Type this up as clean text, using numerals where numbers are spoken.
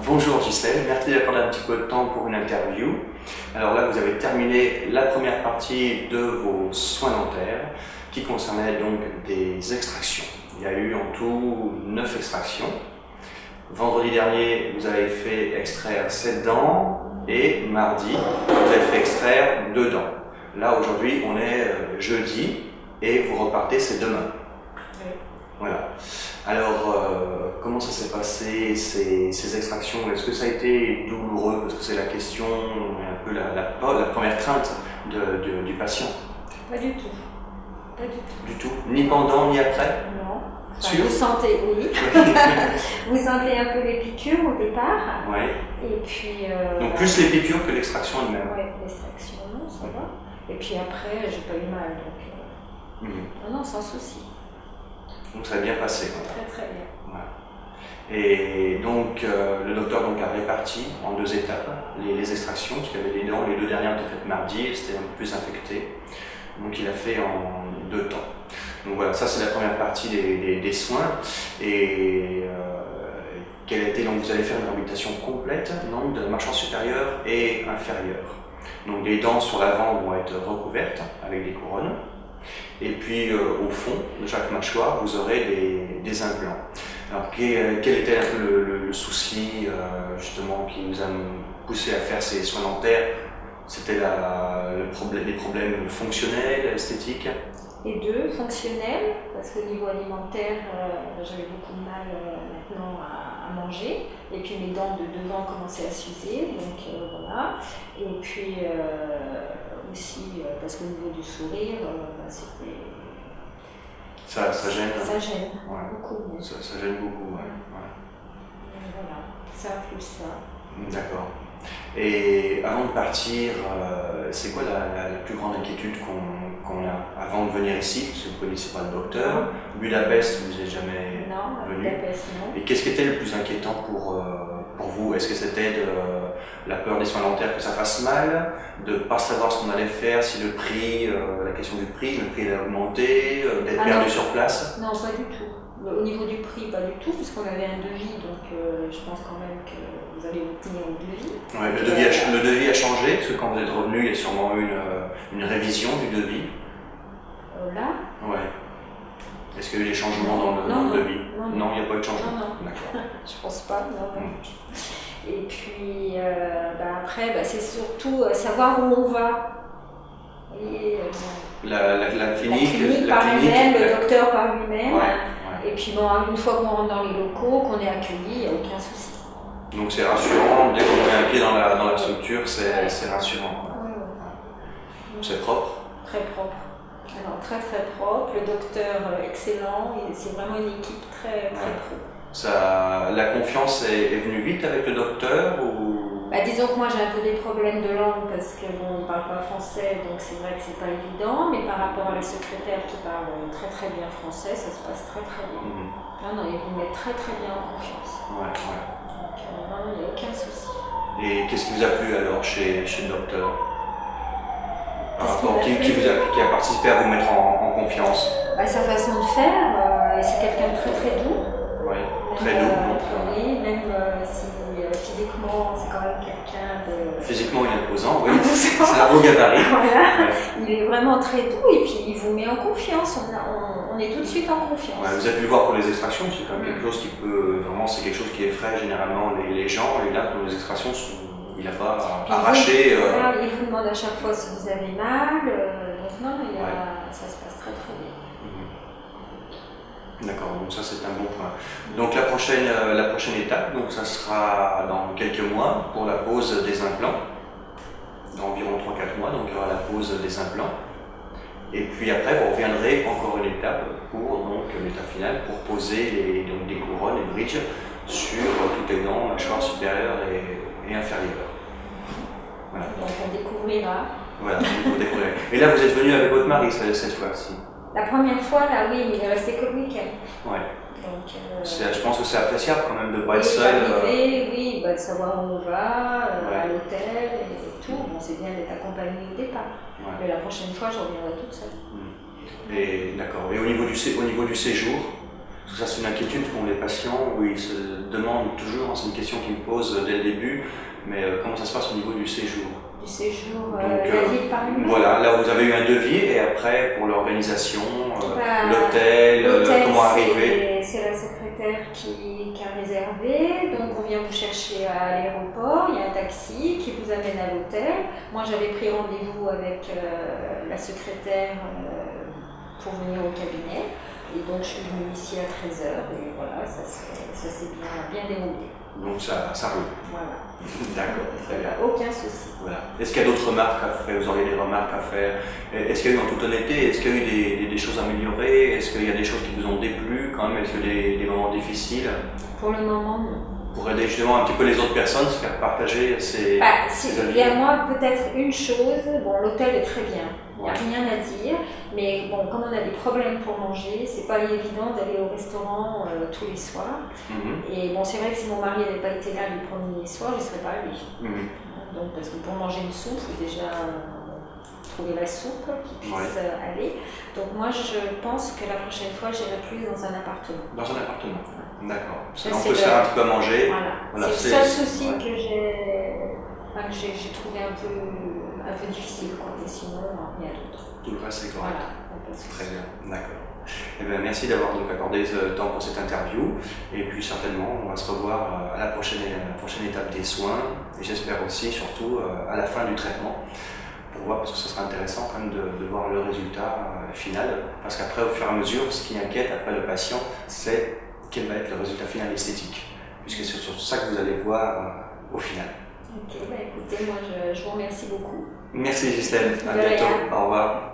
Bonjour Gisèle, merci d'accorder un petit peu de temps pour une interview. Alors là, vous avez terminé la première partie de vos soins dentaires qui concernaient donc des extractions. Il y a eu en tout 9 extractions. Vendredi dernier, vous avez fait extraire 7 dents et mardi, vous avez fait extraire 2 dents. Là, aujourd'hui, on est jeudi et vous repartez, c'est demain. Oui. Voilà. Alors, comment ça s'est passé ces extractions? Est-ce que ça a été douloureux? Parce que c'est la question, un peu la première crainte du patient. Pas du tout. Pas du tout. Du tout? Ni pendant, ni après? Non. Sûr? Vous sentez, oui. Vous sentez un peu les piqûres au départ. Oui. Et puis. Donc plus les piqûres que l'extraction elle-même? Oui, l'extraction, non, ça va. Et puis après, j'ai pas eu mal. Donc, non, sans souci. Donc ça a bien passé. Très très bien. Voilà. Et donc le docteur a réparti en 2 étapes les extractions, parce qu'il y avait des dents, les 2 dernières étaient faites mardi et c'était un peu plus infecté. Donc il a fait en 2 temps. Donc voilà, ça c'est la première partie des soins. Et quelle était, donc vous allez faire une réhabilitation complète donc, de la mâchoire supérieure et inférieure. Donc les dents sur l'avant vont être recouvertes avec des couronnes. Et puis au fond de chaque mâchoire, vous aurez des implants. Alors quel était un peu le souci justement qui vous a poussé à faire ces soins dentaires? C'était les problèmes fonctionnels, esthétiques? Les deux, fonctionnels, parce qu'au niveau alimentaire, j'avais beaucoup de mal maintenant à manger. Et puis mes dents de devant commençaient à s'user, donc voilà. Et puis aussi, parce qu'au niveau du sourire, c'était. Ça gêne? Ça gêne, Ouais. beaucoup. Ça gêne beaucoup, ouais. Voilà, ça plus ça. D'accord. Et avant de partir, c'est quoi la plus grande inquiétude qu'on a avant de venir ici? Parce que vous ne connaissez pas le docteur. Budapest, vous n'êtes jamais Non, venu. Budapest, non. Et qu'est-ce qui était le plus inquiétant pour vous? Est-ce que c'était la peur des soins dentaires, que ça fasse mal, de ne pas savoir ce qu'on allait faire, si le prix, la question du prix, le prix allait augmenter, d'être perdu sur place? Non, pas du tout. Au niveau du prix, pas du tout, puisqu'on avait un devis, donc je pense quand même que vous allez obtenir le devis. Ouais, le devis a changé, parce que quand vous êtes revenu, il y a sûrement eu une révision du devis. Là? Ouais. Est-ce qu'il y a eu des changements dans le devis? Non, il n'y a pas eu de changement. Non. D'accord. Je pense pas, non. Et puis après, c'est surtout savoir où on va. Et, la clinique par elle-même, le docteur par lui-même. Ouais. Et puis bon, une fois qu'on rentre dans les locaux, qu'on est accueilli, il n'y a aucun souci. Donc c'est rassurant, dès qu'on met un pied dans la structure, c'est rassurant. Ouais. C'est propre? Très propre. Alors très très propre, le docteur excellent, et c'est vraiment une équipe très pro. La confiance est venue vite avec le docteur ou... Disons que moi j'ai un peu des problèmes de langue parce que bon, on ne parle pas français, donc c'est vrai que c'est pas évident, mais par rapport à la secrétaire qui parle très très bien français, ça se passe très très bien. Non, ils vous mettent très très bien en confiance. Ouais. Donc non, il n'y a aucun souci. Et qu'est-ce qui vous a plu alors chez le docteur? Qui a participé à vous mettre en confiance? Sa façon de faire, c'est quelqu'un de très très doux. Oui, très doux. Oui, même si physiquement c'est quand même quelqu'un de... Physiquement il est imposant, oui. C'est un beau gabarit. Voilà. Ouais. Il est vraiment très doux et puis il vous met en confiance. On est tout de suite en confiance. Ouais, vous avez pu le voir pour les extractions, c'est quand même quelque chose qui peut... Vraiment, c'est quelque chose qui effraie généralement les gens. Et là, pour les extractions, il n'a pas arraché... Il vous demande à chaque fois si vous avez mal. Donc non, ça se passe très très bien. D'accord, donc ça c'est un bon point. Donc la prochaine étape, donc ça sera dans quelques mois pour la pose des implants, dans environ 3-4 mois, donc il y aura la pose des implants. Et puis après vous reviendrez encore une étape pour l'étape finale pour poser des couronnes et bridges sur toutes les dents, mâchoire supérieure et inférieure. Voilà. Donc on découvrira. Voilà, vous découvrez. Et là vous êtes venu avec votre mari cette fois-ci? La première fois, là, oui, mais il est resté que le week-end. Ouais. Donc, je pense que c'est appréciable quand même de ne pas être seul. Oui, de savoir où on va, à l'hôtel et tout. Bon, c'est bien d'être accompagné au départ. Mais la prochaine fois, je reviendrai toute seule. Et d'accord. Et au niveau du séjour, Ça, c'est une inquiétude qu'ont les patients, où ils se demandent toujours, c'est une question qu'ils me posent dès le début, mais comment ça se passe au niveau du séjour? Du séjour, Donc, la ville par elle-même. voilà, là vous avez eu un devis, et après pour l'organisation, Bah, l'hôtel, comment c'est- arriver. C'est la secrétaire qui a réservé, donc on vient vous chercher à l'aéroport, il y a un taxi qui vous amène à l'hôtel. Moi j'avais pris rendez-vous avec la secrétaire pour venir au cabinet, et donc je suis venue ici à 13h, et voilà, ça s'est bien déroulé. Donc ça roule. Voilà. D'accord, très bien. Aucun souci. Voilà. Est-ce qu'il y a d'autres remarques à faire? Vous auriez des remarques à faire? Est-ce qu'il y a eu, en toute honnêteté, est-ce qu'il y a eu des choses à améliorer? Est-ce qu'il y a des choses qui vous ont déplu quand même? Est-ce qu'il y a des moments difficiles? Pour le moment, non. Pour aider justement un petit peu les autres personnes, se faire partager ces Il y a moi peut-être une chose, bon l'hôtel est très bien, il n'y a rien à dire, mais bon comme on a des problèmes pour manger, c'est pas évident d'aller au restaurant tous les soirs. Et bon c'est vrai que si mon mari n'avait pas été là les premiers soirs, je ne serais pas allée. Donc parce que pour manger une soupe, il faut déjà trouver la soupe qui puisse aller. Donc moi je pense que la prochaine fois j'irai plus dans un appartement. Dans un appartement. D'accord. Ça, on peut se faire un petit peu à manger. Voilà. C'est le seul souci que j'ai trouvé un peu difficile, quoi. Et sinon, rien d'autre. Tout le reste, c'est correct. Voilà. Très bien, d'accord. Eh bien, merci d'avoir donc accordé ce temps pour cette interview. Et puis certainement, on va se revoir à la prochaine étape des soins. Et j'espère aussi, surtout, à la fin du traitement. Pour voir, parce que ce sera intéressant quand même de voir le résultat final. Parce qu'après, au fur et à mesure, ce qui inquiète après le patient, c'est quel va être le résultat final esthétique, puisque c'est sur ça que vous allez voir au final. Ok, bah écoutez, moi je vous remercie beaucoup. Merci Gisèle, à bientôt, au revoir.